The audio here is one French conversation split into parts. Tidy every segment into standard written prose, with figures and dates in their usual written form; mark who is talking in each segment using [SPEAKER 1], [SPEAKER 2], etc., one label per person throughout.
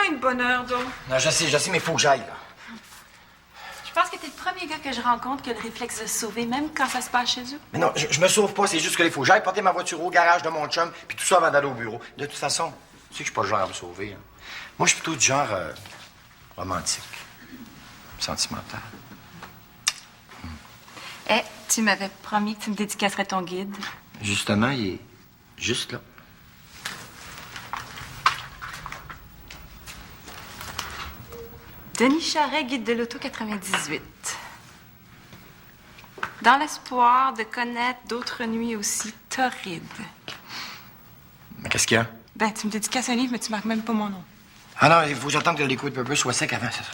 [SPEAKER 1] fin de bonne heure, donc.
[SPEAKER 2] Non, je sais, mais il faut que j'aille, là.
[SPEAKER 1] Je pense que t'es le premier gars que je rencontre qui a le réflexe de se sauver, même quand ça se passe chez eux.
[SPEAKER 2] Mais non, je me sauve pas, c'est juste qu'il faut que j'aille porter ma voiture au garage de mon chum, puis tout ça avant d'aller au bureau. De toute façon, tu sais que je suis pas le genre à me sauver. Hein. Moi, je suis plutôt du genre romantique, sentimental.
[SPEAKER 1] Eh, tu m'avais promis que tu me dédicacerais ton guide.
[SPEAKER 2] Justement, il est juste là.
[SPEAKER 1] Denis Charret, guide de l'auto 98. Dans l'espoir de connaître d'autres nuits aussi torrides.
[SPEAKER 2] Mais qu'est-ce qu'il y a?
[SPEAKER 1] Ben, tu me dédicaces un livre, mais tu marques même pas mon nom.
[SPEAKER 2] Ah non, il faut que j'attende que le liquid paper soit sec avant, c'est ça.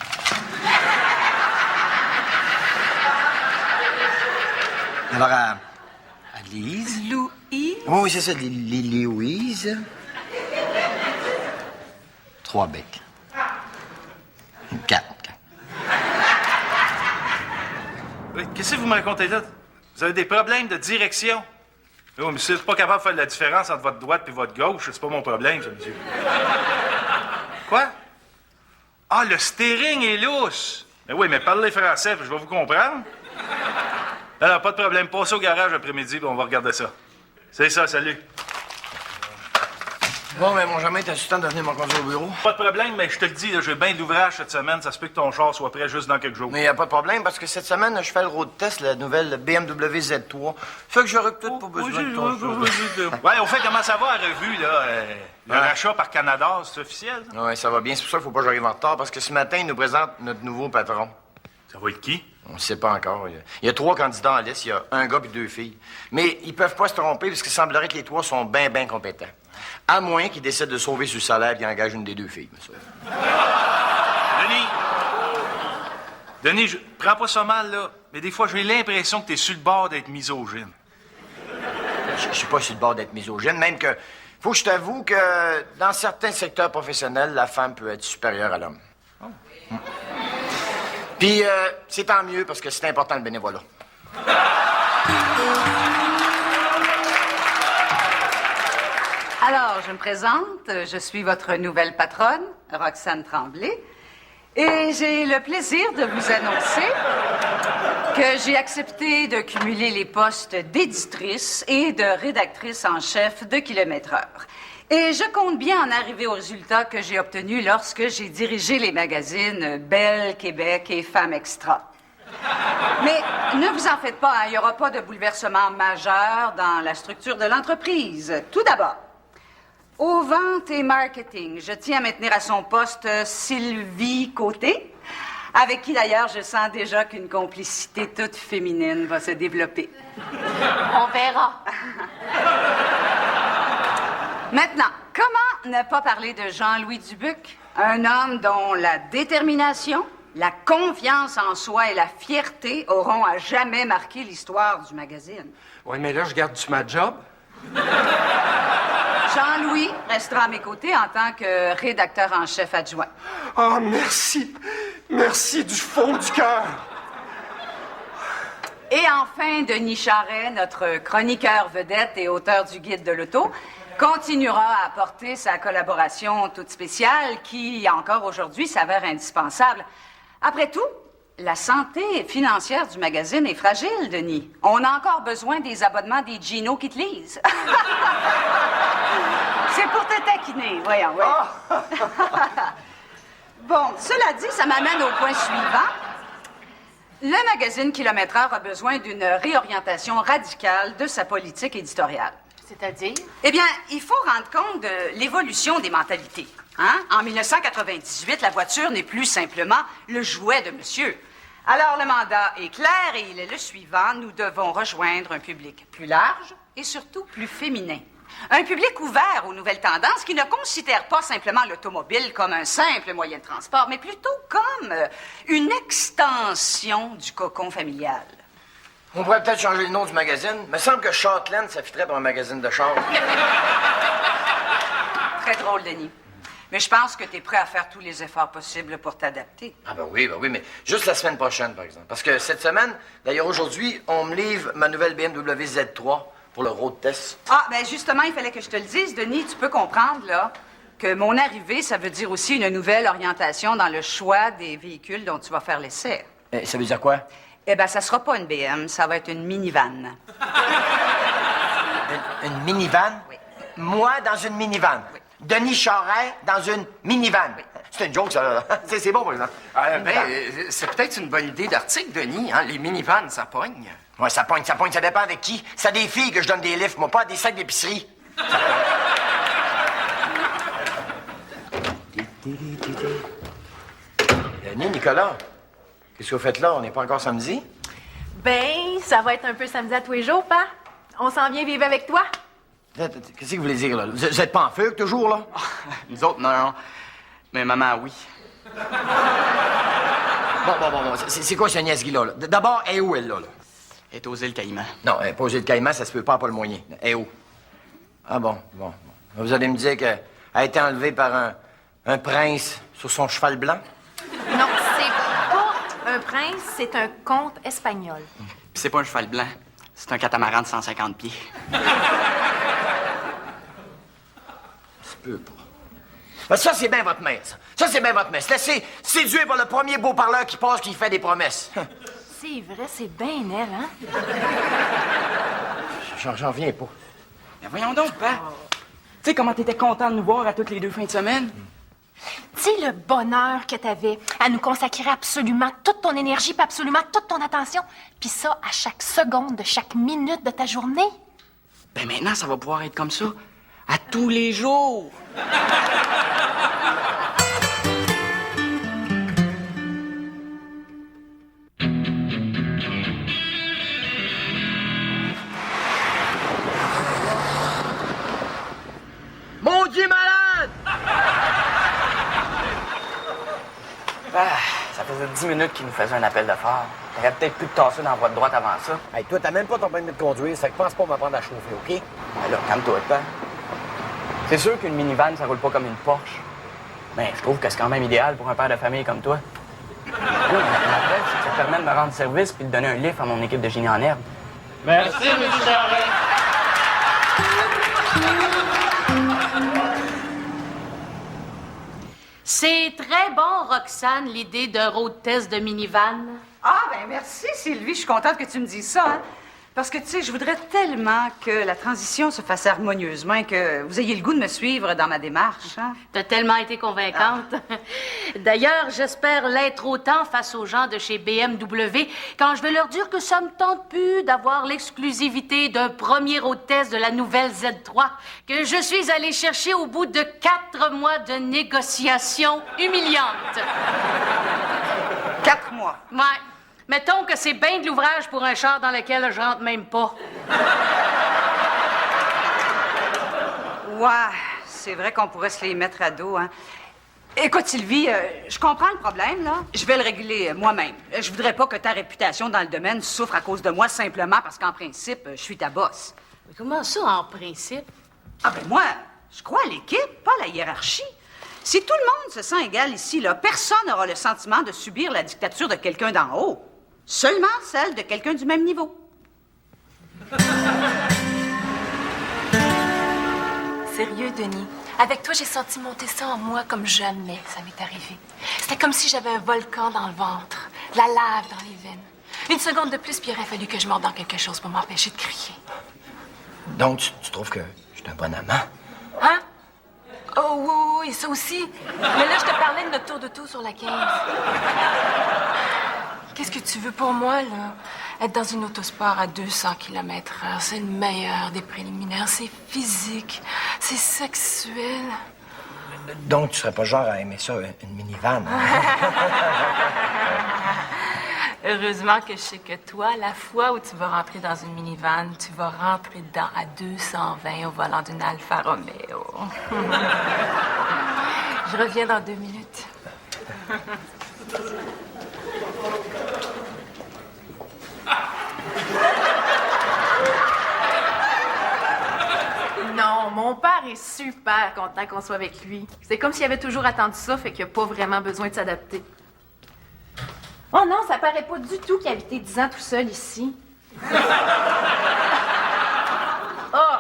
[SPEAKER 2] Alors, à Lise?
[SPEAKER 1] Louis?
[SPEAKER 2] Oui, c'est ça, Louise. 3 becs. 4.
[SPEAKER 3] Oui, qu'est-ce que vous me racontez là? Vous avez des problèmes de direction? Oh, mais si vous n'êtes pas capable de faire la différence entre votre droite et votre gauche, c'est pas mon problème, ça, monsieur. Quoi? Ah, le steering est lousse! Mais oui, mais parlez français, puis je vais vous comprendre. Alors, pas de problème. Passez au garage après-midi, puis on va regarder ça. C'est ça, salut.
[SPEAKER 2] Bon, mais mon jamais, t'as-tu le temps de venir me conduire au bureau?
[SPEAKER 3] Pas de problème, mais je te le dis, là, j'ai bien de l'ouvrage cette semaine. Ça se peut que ton char soit prêt juste dans quelques jours.
[SPEAKER 2] Mais y a pas de problème, parce que cette semaine, je fais le road test, la nouvelle BMW Z3. Fait que j'aurais peut-être pas besoin de ton char.
[SPEAKER 3] Ouais, au fait, comment ça va, la revue, là? Le rachat par Canada, c'est officiel?
[SPEAKER 2] Oui, ça va bien. C'est pour ça qu'il faut pas que j'arrive en retard, parce que ce matin, il nous présente notre nouveau patron.
[SPEAKER 3] Ça va être qui?
[SPEAKER 2] On ne sait pas encore. Il y a 3 candidats en liste. Il y a un gars et 2 filles. Mais ils peuvent pas se tromper, parce qu'il semblerait que les 3 sont bien compétents. À moins qu'ils décident de sauver sur le salaire et qu'ils engagent une des 2 filles, monsieur.
[SPEAKER 3] Denis, je prends pas ça mal, là, mais des fois, j'ai l'impression que t'es sur le bord d'être misogyne.
[SPEAKER 2] Je suis pas sur le bord d'être misogyne, même que... Faut que je t'avoue que dans certains secteurs professionnels, la femme peut être supérieure à l'homme. Oh. Puis, c'est tant mieux, parce que c'est important, le bénévolat.
[SPEAKER 4] Alors, je me présente. Je suis votre nouvelle patronne, Roxane Tremblay. Et j'ai le plaisir de vous annoncer que j'ai accepté de cumuler les postes d'éditrice et de rédactrice en chef de kilomètre-heure. Et je compte bien en arriver au résultat que j'ai obtenu lorsque j'ai dirigé les magazines Belle, Québec et Femmes Extra. Mais ne vous en faites pas, hein, il n'y aura pas de bouleversement majeur dans la structure de l'entreprise. Tout d'abord, aux ventes et marketing, je tiens à maintenir à son poste Sylvie Côté, avec qui d'ailleurs je sens déjà qu'une complicité toute féminine va se développer.
[SPEAKER 1] On verra.
[SPEAKER 4] Maintenant, comment ne pas parler de Jean-Louis Dubuc, un homme dont la détermination, la confiance en soi et la fierté auront à jamais marqué l'histoire du magazine.
[SPEAKER 5] Oui, mais là, je garde-tu ma job?
[SPEAKER 4] Jean-Louis restera à mes côtés en tant que rédacteur en chef adjoint.
[SPEAKER 5] Ah, merci. Merci du fond du cœur.
[SPEAKER 4] Et enfin, Denis Charret, notre chroniqueur vedette et auteur du guide de l'auto, continuera à apporter sa collaboration toute spéciale qui, encore aujourd'hui, s'avère indispensable. Après tout, la santé financière du magazine est fragile, Denis. On a encore besoin des abonnements des Gino qui te lisent. C'est pour te taquiner, voyons, oui. Bon, cela dit, ça m'amène au point suivant. Le magazine Kilomètre-heure a besoin d'une réorientation radicale de sa politique éditoriale.
[SPEAKER 1] C'est-à-dire?
[SPEAKER 4] Eh bien, il faut rendre compte de l'évolution des mentalités. Hein? En 1998, la voiture n'est plus simplement le jouet de monsieur. Alors, le mandat est clair et il est le suivant. Nous devons rejoindre un public plus large et surtout plus féminin. Un public ouvert aux nouvelles tendances qui ne considère pas simplement l'automobile comme un simple moyen de transport, mais plutôt comme une extension du cocon familial.
[SPEAKER 2] On pourrait peut-être changer le nom du magazine. Il me semble que Shortland, ça fitterait pour un magazine de char.
[SPEAKER 4] Très drôle, Denis. Mais je pense que tu es prêt à faire tous les efforts possibles pour t'adapter.
[SPEAKER 2] Ah ben oui, mais juste la semaine prochaine, par exemple. Parce que cette semaine, d'ailleurs aujourd'hui, on me livre ma nouvelle BMW Z3 pour le road test.
[SPEAKER 4] Ah, ben justement, il fallait que je te le dise, Denis. Tu peux comprendre, là. que mon arrivée, ça veut dire aussi une nouvelle orientation dans le choix des véhicules dont tu vas faire l'essai.
[SPEAKER 2] Ça veut dire quoi?
[SPEAKER 4] Eh bien, ça sera pas une BM, ça va être une minivan.
[SPEAKER 2] Une minivan?
[SPEAKER 4] Oui.
[SPEAKER 2] Moi, dans une minivan.
[SPEAKER 4] Oui.
[SPEAKER 2] Denis Charret, dans une minivan. Oui. C'est une joke, ça. Là. C'est bon, par exemple.
[SPEAKER 5] C'est peut-être une bonne idée d'article, Denis. Hein? Les minivans, ça pogne.
[SPEAKER 2] Ouais, ça pogne. Ça dépend avec qui. C'est à des filles que je donne des lifts, moi, pas à des sacs d'épicerie. Denis, Nicolas, qu'est-ce que vous faites là? On n'est pas encore samedi?
[SPEAKER 1] Ben, ça va être un peu samedi à tous les jours, pas? On s'en vient vivre avec toi?
[SPEAKER 2] Qu'est-ce que vous voulez dire, là? Vous êtes pas en feu toujours, là?
[SPEAKER 5] Nous autres, non. Mais maman, oui.
[SPEAKER 2] Bon. C'est quoi ce niaise-là, là? D'abord, elle est où, elle, là?
[SPEAKER 5] Elle est aux îles Caïmans.
[SPEAKER 2] Non, poser le caïman, ça se peut pas le moyen. Elle est où? Ah bon. Vous allez me dire qu'elle a été enlevée par un prince sur son cheval blanc?
[SPEAKER 1] Non, c'est pas un prince, c'est un comte espagnol.
[SPEAKER 5] Puis c'est pas un cheval blanc. C'est un catamaran de 150 pieds.
[SPEAKER 2] Ça se peut pas. Ben, ça, c'est bien votre mère, ça. Ça, c'est bien votre mère. Se laisser séduire par le premier beau parleur qui passe, qui fait des promesses.
[SPEAKER 1] C'est vrai, c'est bien elle, hein?
[SPEAKER 2] J'en reviens pas.
[SPEAKER 5] Mais voyons donc, pa. Tu sais comment t'étais content de nous voir à toutes les 2 fins de semaine?
[SPEAKER 1] Dis le bonheur que t'avais à nous consacrer absolument toute ton énergie puis absolument toute ton attention. Puis ça, à chaque seconde de chaque minute de ta journée.
[SPEAKER 5] Ben maintenant, ça va pouvoir être comme ça. À tous les jours.
[SPEAKER 2] Mon Dieu malade!
[SPEAKER 5] Ça faisait 10 minutes qu'il nous faisait un appel de phare. T'aurais peut-être pu te tasser dans la voie de droite avant ça.
[SPEAKER 2] Hey, toi, t'as même pas ton permis de conduire, ça que pense pas m'apprendre à chauffer, OK?
[SPEAKER 5] Ben là, calme-toi, pa. C'est sûr qu'une minivan, ça roule pas comme une Porsche. Mais je trouve que c'est quand même idéal pour un père de famille comme toi. Oui, mais la preuve, c'est que ça permet de me rendre service puis de donner un lift à mon équipe de génie en herbe.
[SPEAKER 6] Merci, M. Charret.
[SPEAKER 7] C'est très bon, Roxane, l'idée d'un road test de minivan.
[SPEAKER 4] Ah, ben merci, Sylvie. Je suis contente que tu me dises ça, hein. Parce que, tu sais, je voudrais tellement que la transition se fasse harmonieusement et que vous ayez le goût de me suivre dans ma démarche, hein.
[SPEAKER 7] T'as tellement été convaincante. D'ailleurs, j'espère l'être autant face aux gens de chez BMW quand je vais leur dire que ça me tente plus d'avoir l'exclusivité d'un premier road test de la nouvelle Z3 que je suis allée chercher au bout de 4 mois de négociations humiliantes.
[SPEAKER 4] 4 mois.
[SPEAKER 7] Ouais. Mettons que c'est bien de l'ouvrage pour un char dans lequel je rentre même pas.
[SPEAKER 4] Ouais, c'est vrai qu'on pourrait se les mettre à dos, hein. Écoute, Sylvie, je comprends le problème, là. Je vais le régler moi-même. Je voudrais pas que ta réputation dans le domaine souffre à cause de moi simplement parce qu'en principe, je suis ta boss.
[SPEAKER 7] Mais comment ça, en principe?
[SPEAKER 4] Ah ben moi, je crois à l'équipe, pas à la hiérarchie. Si tout le monde se sent égal ici, là, personne n'aura le sentiment de subir la dictature de quelqu'un d'en haut. Seulement celle de quelqu'un du même niveau.
[SPEAKER 1] Sérieux, Denis? Avec toi, j'ai senti monter ça en moi comme jamais ça m'est arrivé. C'était comme si j'avais un volcan dans le ventre, de la lave dans les veines. Une seconde de plus, puis il aurait fallu que je morde dans quelque chose pour m'empêcher de crier.
[SPEAKER 2] Donc, tu trouves que je suis un bon amant?
[SPEAKER 1] Hein? Oh oui, ça aussi. Mais là, je te parlais de notre tour de tout sur la 15. Qu'est-ce que tu veux pour moi, là? Être dans une autosport à 200 km/h, c'est le meilleur des préliminaires. C'est physique, c'est sexuel.
[SPEAKER 2] Donc, tu serais pas genre à aimer ça, une minivan? Hein?
[SPEAKER 1] Heureusement que je sais que toi, la fois où tu vas rentrer dans une minivan, tu vas rentrer dedans à 220 au volant d'une Alfa Romeo. Je reviens dans 2 minutes. Non, mon père est super content qu'on soit avec lui. C'est comme s'il avait toujours attendu ça, fait qu'il n'a pas vraiment besoin de s'adapter. Oh non, ça paraît pas du tout qu'il a habité 10 ans tout seul ici. Oh!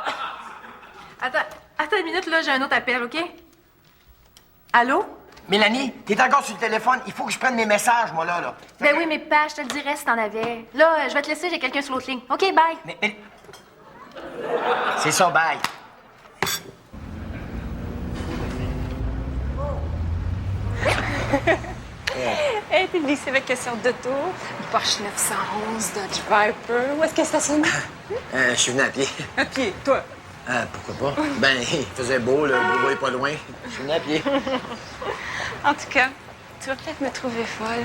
[SPEAKER 1] Attends une minute, là, j'ai un autre appel, OK? Allô?
[SPEAKER 2] Mélanie, t'es encore sur le téléphone. Il faut que je prenne mes messages, moi, là.
[SPEAKER 1] Ben oui, mais pas, je te le dirais si t'en avais. Là, je vais te laisser, j'ai quelqu'un sur l'autre ligne. OK, bye.
[SPEAKER 2] Mais... C'est ça, bye.
[SPEAKER 8] Hey, t'es venu avec question d'auto. Porsche 911, Dodge Viper. Où est-ce que ça sonne?
[SPEAKER 2] Je suis venu à pied.
[SPEAKER 8] À pied, toi.
[SPEAKER 2] Pourquoi pas? Ben, il faisait beau, le bureau est pas loin. Je suis venu à pied.
[SPEAKER 8] En tout cas, tu vas peut-être me trouver folle.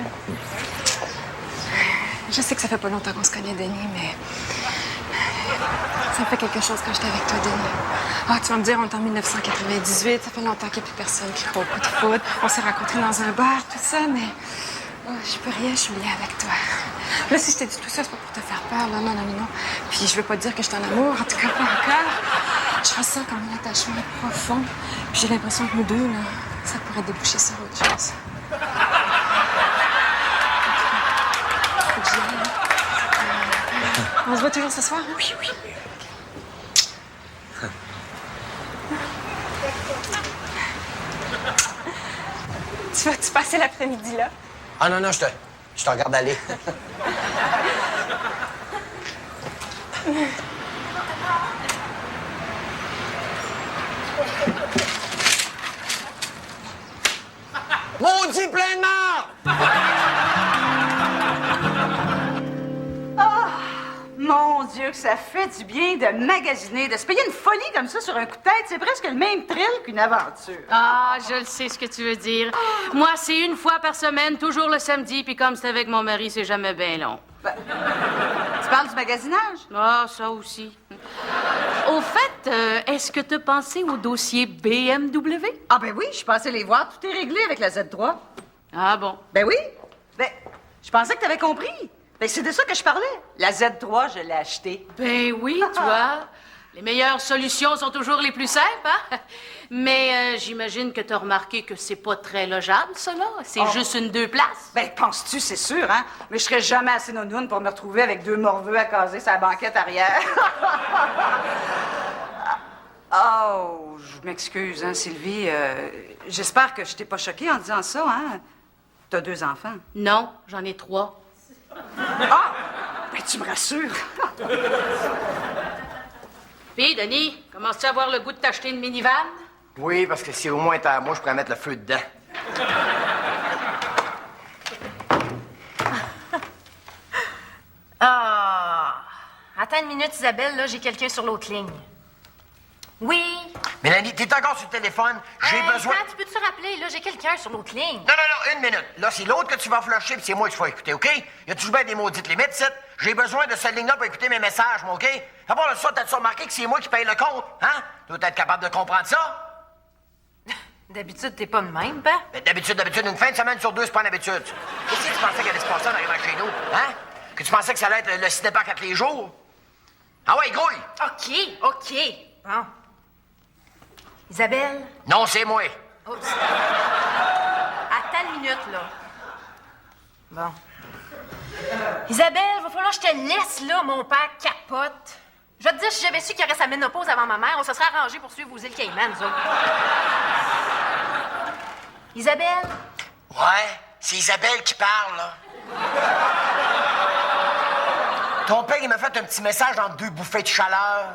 [SPEAKER 8] Je sais que ça fait pas longtemps qu'on se connaît, Denis, mais... ça me fait quelque chose quand j'étais avec toi, Denis. Tu vas me dire, on est en 1998, ça fait longtemps qu'il n'y a plus personne qui croit au coup de foudre. On s'est rencontrés dans un bar, tout ça, mais... je peux rien, je suis liée avec toi. Là, si je t'ai dit tout ça, c'est pas pour te faire peur, là, non. Puis je veux pas te dire que je suis en amour, en tout cas pas encore. Je ressens comme un attachement profond. Puis j'ai l'impression que nous deux, là, ça pourrait déboucher sur autre chose. Faut que j'y aille, hein. On se voit toujours ce soir, hein? Oui. Tu vas-tu passer l'après-midi là?
[SPEAKER 2] Ah non, je te regarde aller. Maudit plein de marde!
[SPEAKER 4] Mon Dieu, que ça fait du bien de magasiner, de se payer une folie comme ça sur un coup de tête. C'est presque le même thrill qu'une aventure.
[SPEAKER 7] Ah, je le sais ce que tu veux dire. Moi, c'est une fois par semaine, toujours le samedi, puis comme c'est avec mon mari, c'est jamais bien long.
[SPEAKER 4] Tu parles du magasinage?
[SPEAKER 7] Ah, ça aussi. Au fait, est-ce que tu as pensé au dossier BMW?
[SPEAKER 4] Ah ben oui, je suis passée les voir. Tout est réglé avec la Z3.
[SPEAKER 7] Ah bon?
[SPEAKER 4] Ben oui. Ben, je pensais que tu avais compris. Ben, c'est de ça que je parlais. La Z3, je l'ai achetée.
[SPEAKER 7] Ben oui, tu vois. Les meilleures solutions sont toujours les plus simples, hein? Mais j'imagine que tu as remarqué que c'est pas très logeable, ça, là. C'est juste une 2 places.
[SPEAKER 4] Ben, penses-tu, c'est sûr, hein? Mais je serais jamais assez nounoune pour me retrouver avec 2 morveux à caser sa banquette arrière. Oh, je m'excuse, hein, Sylvie. J'espère que je t'ai pas choquée en disant ça, hein? T'as 2 enfants.
[SPEAKER 7] Non, j'en ai 3.
[SPEAKER 4] Ah! Ben, tu me rassures.
[SPEAKER 7] Puis, Denis, commences-tu à avoir le goût de t'acheter une minivan?
[SPEAKER 2] Oui, parce que si au moins t'es à moi, je pourrais mettre le feu dedans.
[SPEAKER 1] Attends une minute, Isabelle, là, j'ai quelqu'un sur l'autre ligne. Oui?
[SPEAKER 2] Mélanie, t'es encore sur le téléphone. J'ai besoin...
[SPEAKER 1] Attends, tu peux te rappeler, là, j'ai quelqu'un sur l'autre ligne.
[SPEAKER 2] Non, une minute. Là, c'est l'autre que tu vas flusher, puis c'est moi que tu vas écouter, OK? Il y a toujours bien des maudites limites, c'est. J'ai besoin de cette ligne-là pour écouter mes messages, moi, OK? À part de ça, t'as-tu remarqué que c'est moi qui paye le compte, hein? Tu dois être capable de comprendre ça?
[SPEAKER 1] D'habitude, t'es pas de même, ben?
[SPEAKER 2] Ben, d'habitude, une fin de semaine sur 2, c'est pas une habitude. Qu'est-ce que tu pensais qu'il allait se passer en arrivant chez nous, hein? Que tu pensais que ça allait être le cinéma à tous les jours? Ah ouais, grouille!
[SPEAKER 1] OK. Bon. Isabelle?
[SPEAKER 2] Non, c'est moi.
[SPEAKER 1] Oups. Attends une minute, là. Bon. Isabelle, va falloir que je te laisse, là. Mon père capote. Je vais te dire, si j'avais su qu'il y aurait sa ménopause avant ma mère, on se serait arrangé pour suivre aux îles Caïmans, nous autres. Isabelle?
[SPEAKER 2] Ouais, c'est Isabelle qui parle, là. Ton père, il m'a fait un petit message entre 2 bouffées de chaleur.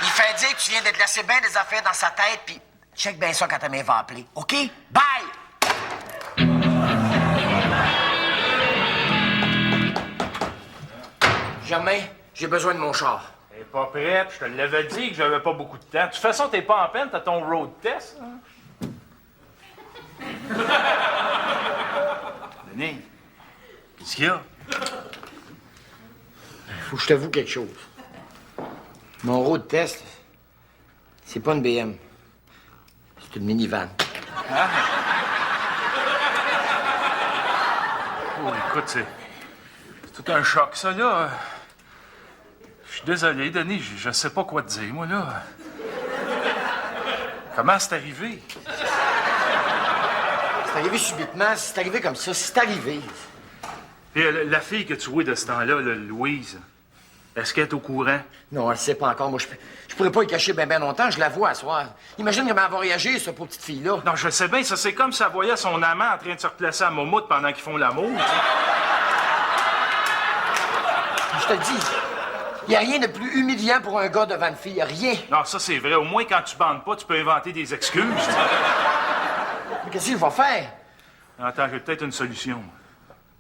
[SPEAKER 2] Il fait dire que tu viens de te laisser bien des affaires dans sa tête, puis check bien ça quand ta mère va appeler. OK? Bye! Germain, j'ai besoin de mon char.
[SPEAKER 3] T'es pas prêt, puis je te l'avais dit que j'avais pas beaucoup de temps. De toute façon, t'es pas en peine, t'as ton road test. Hein? Denis, qu'est-ce qu'il y a?
[SPEAKER 2] Faut que je t'avoue quelque chose. Mon road test, c'est pas une BM. C'est une minivan.
[SPEAKER 3] Hein? Oh, écoute, c'est tout un choc, ça, là. Je suis désolé, Denis, je sais pas quoi te dire, moi, là. Comment c'est arrivé?
[SPEAKER 2] C'est arrivé subitement, c'est arrivé comme ça, c'est arrivé.
[SPEAKER 3] Puis la fille que tu vois de ce temps-là, là, Louise, Est-ce qu'elle est au courant?
[SPEAKER 2] Non, elle sait pas encore. Moi, je pourrais pas y cacher bien longtemps. Je la vois à soir. Imagine comment elle va réagir, cette pauvre petite fille-là.
[SPEAKER 3] Non, je le sais bien, ça c'est comme si elle voyait son amant en train de se replacer à Momoute pendant qu'ils font l'amour. Tu sais.
[SPEAKER 2] Je te le dis, il n'y a rien de plus humiliant pour un gars devant une fille. Rien.
[SPEAKER 3] Non, ça c'est vrai. Au moins, quand tu bandes pas, tu peux inventer des excuses. Tu sais.
[SPEAKER 2] Mais qu'est-ce qu'il va faire?
[SPEAKER 3] Attends, j'ai peut-être une solution.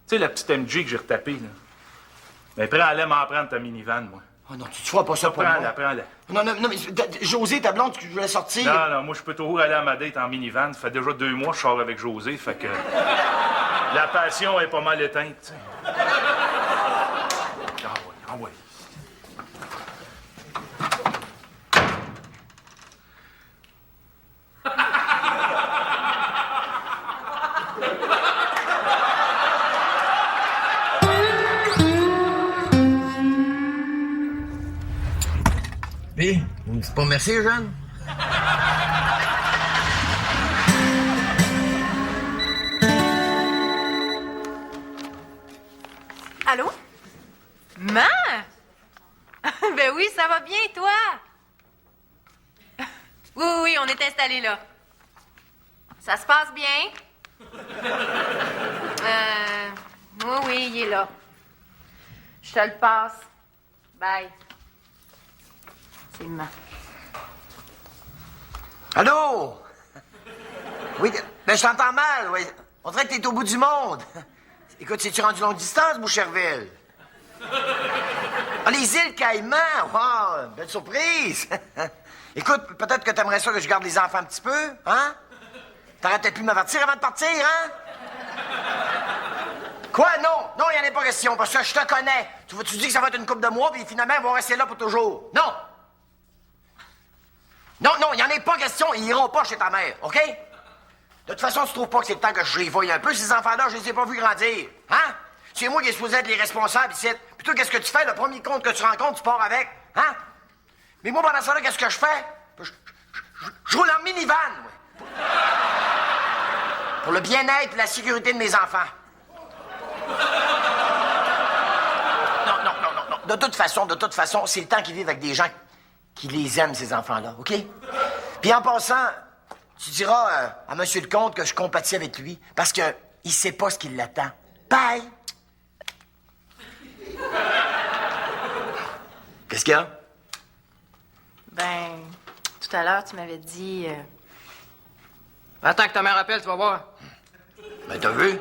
[SPEAKER 3] Tu sais, la petite MG que j'ai retapée, là. Mais prends-la m'en prendre ta minivan, moi.
[SPEAKER 2] Oh non, tu feras pas ça pour moi.
[SPEAKER 3] Prends-la.
[SPEAKER 2] Non, mais José, ta blonde, tu voulais sortir.
[SPEAKER 3] Non, moi, je peux toujours aller à ma date en minivan. Ça fait déjà 2 mois que je sors avec José, fait que... la passion est pas mal éteinte, tu sais. Ah ouais.
[SPEAKER 2] Puis, vous me dites pas merci, Jeanne?
[SPEAKER 9] Allô? Maman? Ben oui, ça va bien, toi? Oui, on est installés là. Ça se passe bien? Oui, il est là. Je te le passe. Bye. C'est maman.
[SPEAKER 2] Allô? Oui, ben je t'entends mal, oui. On dirait que t'es au bout du monde. Écoute, c'est-tu rendu longue distance, Boucherville? Ah, les îles Caïmans! Wow, belle surprise! Écoute, peut-être que t'aimerais ça que je garde les enfants un petit peu, hein? T'aurais peut-être pu m'avertir avant de partir, hein? Quoi? Non, il n'y en a pas question, parce que je te connais. Tu dis que ça va être une couple de mois, puis finalement, ils vont rester là pour toujours. Non, il n'y en a pas question, ils iront pas chez ta mère, OK? De toute façon, tu trouves pas que c'est le temps que je les voie un peu, ces enfants-là, je les ai pas vus grandir, hein? C'est moi qui est supposé être les responsables ici. Puis toi, qu'est-ce que tu fais? Le premier compte que tu rencontres, tu pars avec, hein? Mais moi, pendant ça, là, qu'est-ce que je fais? Je roule en minivan, moi. Pour le bien-être et la sécurité de mes enfants. Non. De toute façon, c'est le temps qu'ils vivent avec des gens qui les aiment, ces enfants-là, OK? Puis en passant, tu diras à monsieur le comte que je compatis avec lui, parce que il sait pas ce qui l'attend. Bye! Qu'est-ce qu'il y a?
[SPEAKER 9] Ben, tout à l'heure, tu m'avais dit...
[SPEAKER 5] Attends que ta mère appelle, tu vas voir.
[SPEAKER 2] Ben, t'as vu?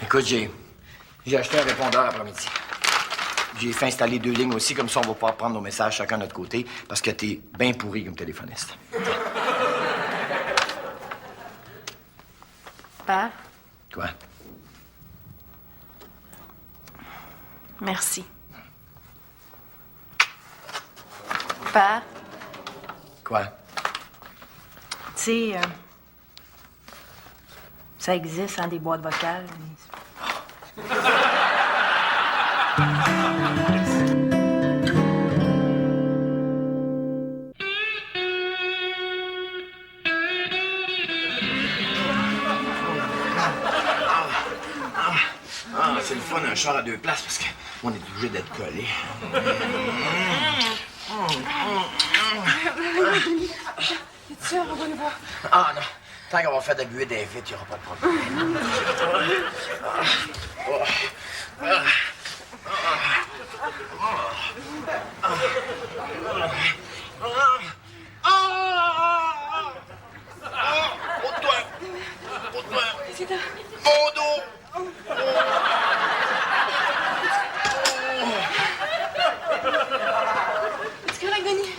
[SPEAKER 2] Écoute, j'ai acheté un répondeur après-midi. J'ai fait installer 2 lignes aussi, comme ça, on va pouvoir prendre nos messages chacun de notre côté, parce que t'es bien pourri comme téléphoniste.
[SPEAKER 9] Père,
[SPEAKER 2] Quoi?
[SPEAKER 9] merci. Père,
[SPEAKER 2] Quoi?
[SPEAKER 9] tu sais, ça existe, hein, des boîtes vocales. Mais...
[SPEAKER 2] C'est le fun, un char à 2 places, parce qu'on est obligé d'être collés.
[SPEAKER 8] Es-tu sûr? On va le voir.
[SPEAKER 2] Ah, non. Tant qu'on va faire de la buée des vitres, il n'y aura pas de problème. Ôte-toi. Mon dos.
[SPEAKER 8] Es-tu correct, Denis?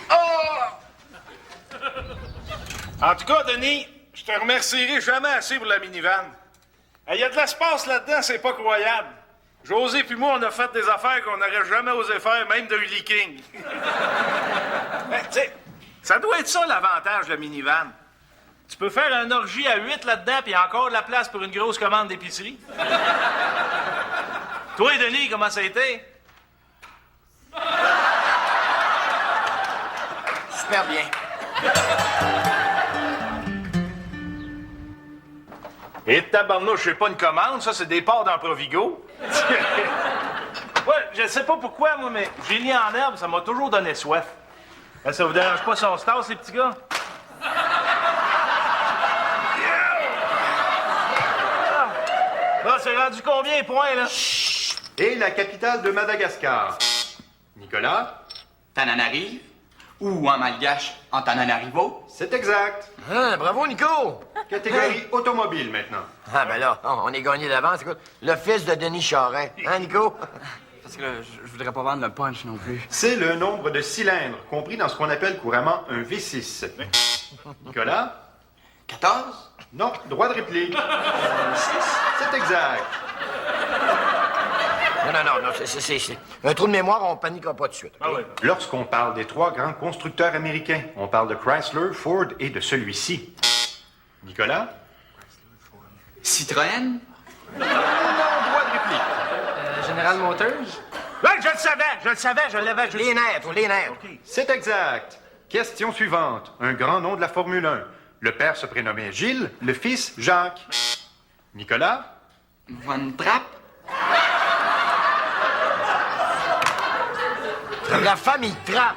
[SPEAKER 3] En tout cas, Denis, je te remercierai jamais assez pour la minivan. Il y a de l'espace là-dedans, c'est pas croyable. José puis moi, on a fait des affaires qu'on n'aurait jamais osé faire, même de Willie King. Ben, tu sais, ça doit être ça l'avantage de la minivan. Tu peux faire un orgie à 8 là-dedans, puis il y a encore de la place pour une grosse commande d'épicerie. Toi, Denis, comment ça a été?
[SPEAKER 2] Super bien.
[SPEAKER 3] Et tabarnouche, c'est pas une commande, ça, c'est des parts dans Provigo. Ouais, je sais pas pourquoi, moi, mais génie en herbe, ça m'a toujours donné soif. Ben, ça vous dérange pas son star, ces petits gars? Là, c'est rendu combien les points, là?
[SPEAKER 10] Et la capitale de Madagascar. Nicolas?
[SPEAKER 5] Tananarive? Ou en malgache, Antananarivo?
[SPEAKER 10] C'est exact.
[SPEAKER 2] Ah, bravo, Nico!
[SPEAKER 10] Catégorie automobile maintenant.
[SPEAKER 2] Ah, ben là, on est gagné d'avance. Écoute, le fils de Denis Charest. Hein, Nico?
[SPEAKER 5] Parce que là, je voudrais pas vendre le punch non plus.
[SPEAKER 10] C'est le nombre de cylindres, compris dans ce qu'on appelle couramment un V6. Nicolas?
[SPEAKER 5] 14?
[SPEAKER 10] Non, droit de réplique. 6? C'est exact.
[SPEAKER 2] Non, c'est un trou de mémoire, on paniquera pas tout de suite. OK?
[SPEAKER 3] Ah ouais.
[SPEAKER 10] Lorsqu'on parle des trois grands constructeurs américains, on parle de Chrysler, Ford et de celui-ci. Nicolas?
[SPEAKER 5] Citroën?
[SPEAKER 10] Non, droit de réplique.
[SPEAKER 5] General Motors?
[SPEAKER 3] Ouais, je le savais, je l'avais.
[SPEAKER 2] Les nerfs, les nerfs.
[SPEAKER 10] C'est exact. Question suivante. Un grand nom de la Formule 1. Le père se prénommait Gilles, le fils Jacques. Nicolas?
[SPEAKER 5] Von Trapp?
[SPEAKER 2] La famille Trapp.